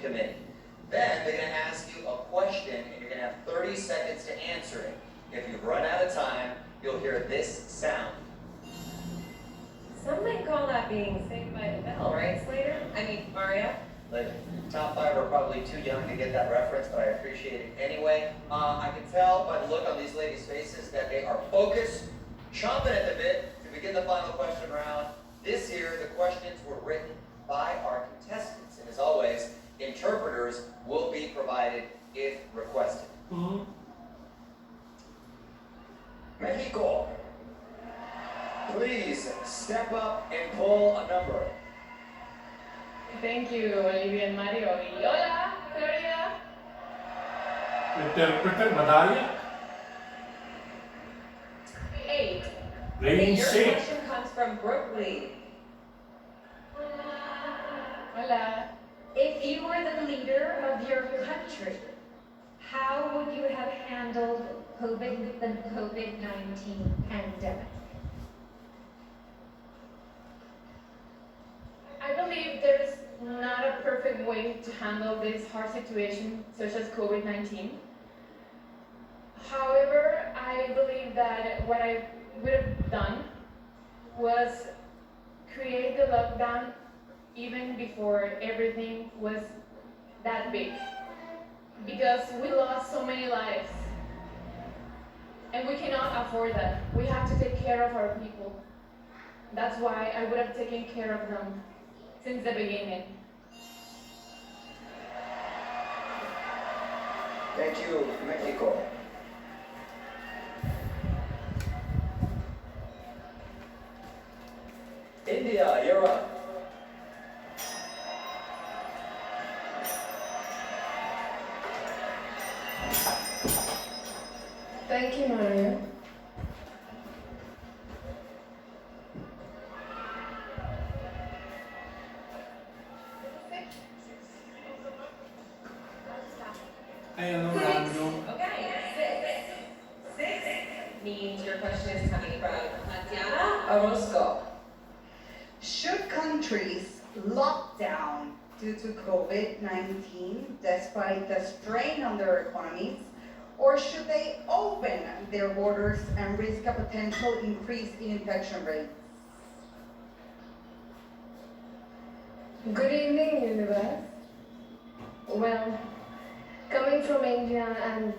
committee. Then they're going to ask you a question, and you're going to have 30 seconds to answer it. If you run out of time, you'll hear this sound. Some might call that being saved by the bell, right, Slater? I mean, Mario? Like, top five are probably too young to get that reference, but I appreciate it anyway. I can tell by the look on these ladies' faces that they are focused, chomping at the bit to begin the final question round. This year, the questions were written by our contestants, and as always, interpreters will be provided if requested. Mexico, please step up and pull a number. Thank you, Olivia and Mario. Y hola, Florida. Interpreter, medalje. 8. Rating Your 6. question comes from Brooklyn. Hola. If you were the leader of your country, how would you have handled the COVID-19 pandemic? I believe there's not a perfect way to handle this hard situation, such as COVID-19. However, I believe that what I would have done was create the lockdown even before everything was that big. Because we lost so many lives. And we cannot afford that. We have to take care of our people. That's why I would have taken care of them since the beginning. Thank you, Mexico. India, you're up. Thank you, Mario. En Orlando. Okay, 6 means your question is coming from Tatiana Orozco. Should countries lock down due to COVID-19 despite the strain on their economies, or should they open their borders and risk a potential increase in infection rates? Good evening, universe. Well, coming from India and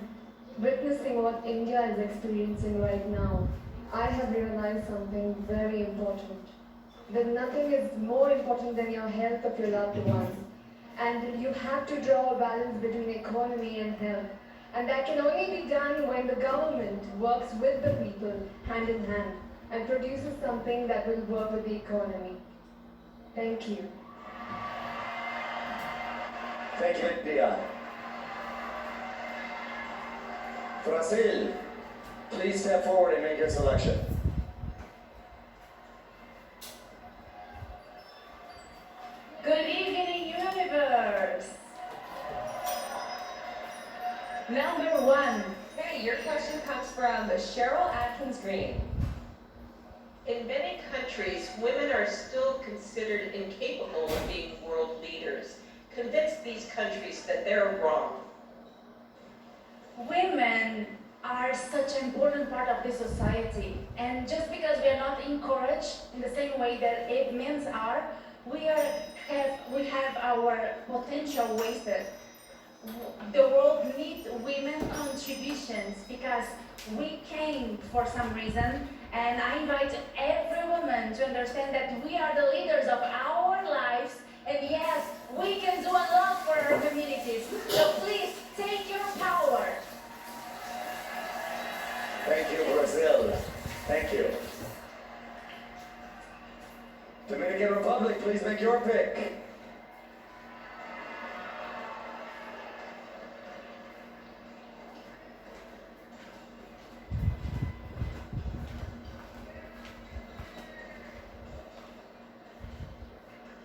witnessing what India is experiencing right now, I have realized something very important. That nothing is more important than your health of your loved ones. And you have to draw a balance between economy and health. And that can only be done when the government works with the people hand in hand and produces something that will work with the economy. Thank you. Thank you, India. Brazil, please step forward and make your selection. Good evening, universe. Number 1. Okay, your question comes from Cheryl Atkins Green. In many countries, women are still considered incapable of being world leaders. Convince these countries that they're wrong. Women are such an important part of this society, and just because we are not encouraged in the same way that men are, we have our potential wasted. The world needs women's contributions because we came for some reason, and I invite every woman to understand that we are the leaders of our lives, and yes, we can do a lot for our communities. So please take your power. Thank you, Brazil. Thank you. Dominican Republic, please make your pick.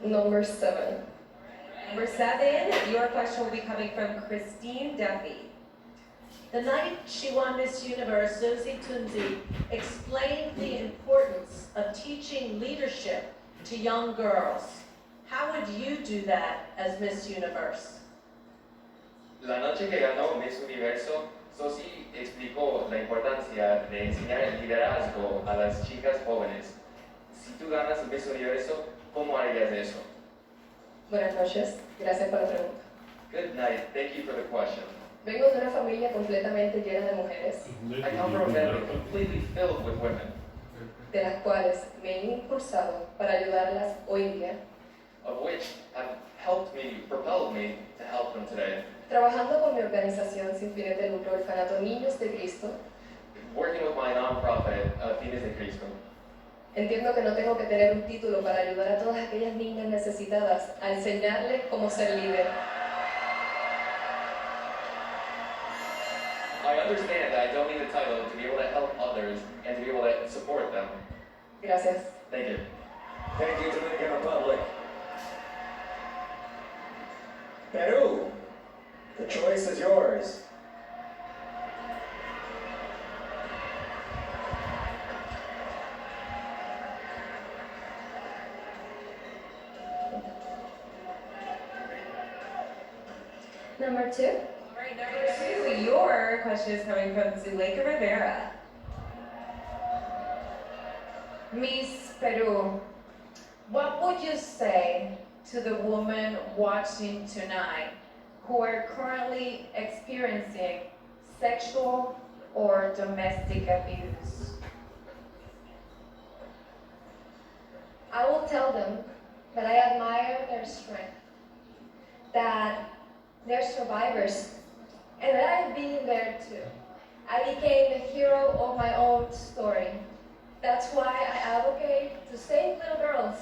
Number 7. Number 7, your question will be coming from Christine Duffy. The night she won Miss Universe, Susie Tunzi explained the importance of teaching leadership to young girls. How would you do that as Miss Universe? La noche que ganó Miss Universo, Sosi explicó la importancia de enseñar el liderazgo a las chicas jóvenes. Si tú ganas Miss Universo, ¿cómo harías eso? Buenas noches, gracias por la pregunta. Good night. Thank you for the question. Vengo de una familia completamente llena de mujeres, I come from a family completely filled with women, de las cuales me he impulsado para ayudarlas hoy día, of which have helped me, propelled me to help them today. trabajando con mi organización sin fines de lucro, Orfanato Niños de Cristo. Working with my nonprofit, Fines de Cristo, Entiendo que no tengo que tener un título para ayudar a todas aquellas niñas necesitadas a enseñarles cómo ser líder. I understand that I don't need a title to be able to help others and to be able to support them. Gracias. Thank you. Thank you, Dominican Republic. Peru, the choice is yours. Number 2. All right, number 2, your question is coming from Zuleika Rivera. Miss Peru, what would you say to the women watching tonight who are currently experiencing sexual or domestic abuse? I will tell them that I admire their strength, that they're survivors, and that I've been there too. I became the hero of my own story. That's why I advocate to save little girls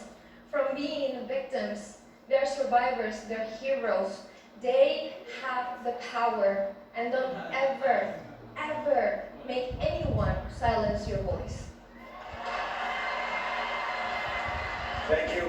from being victims. They're survivors, they're heroes. They have the power, and don't ever, ever make anyone silence your voice. Thank you.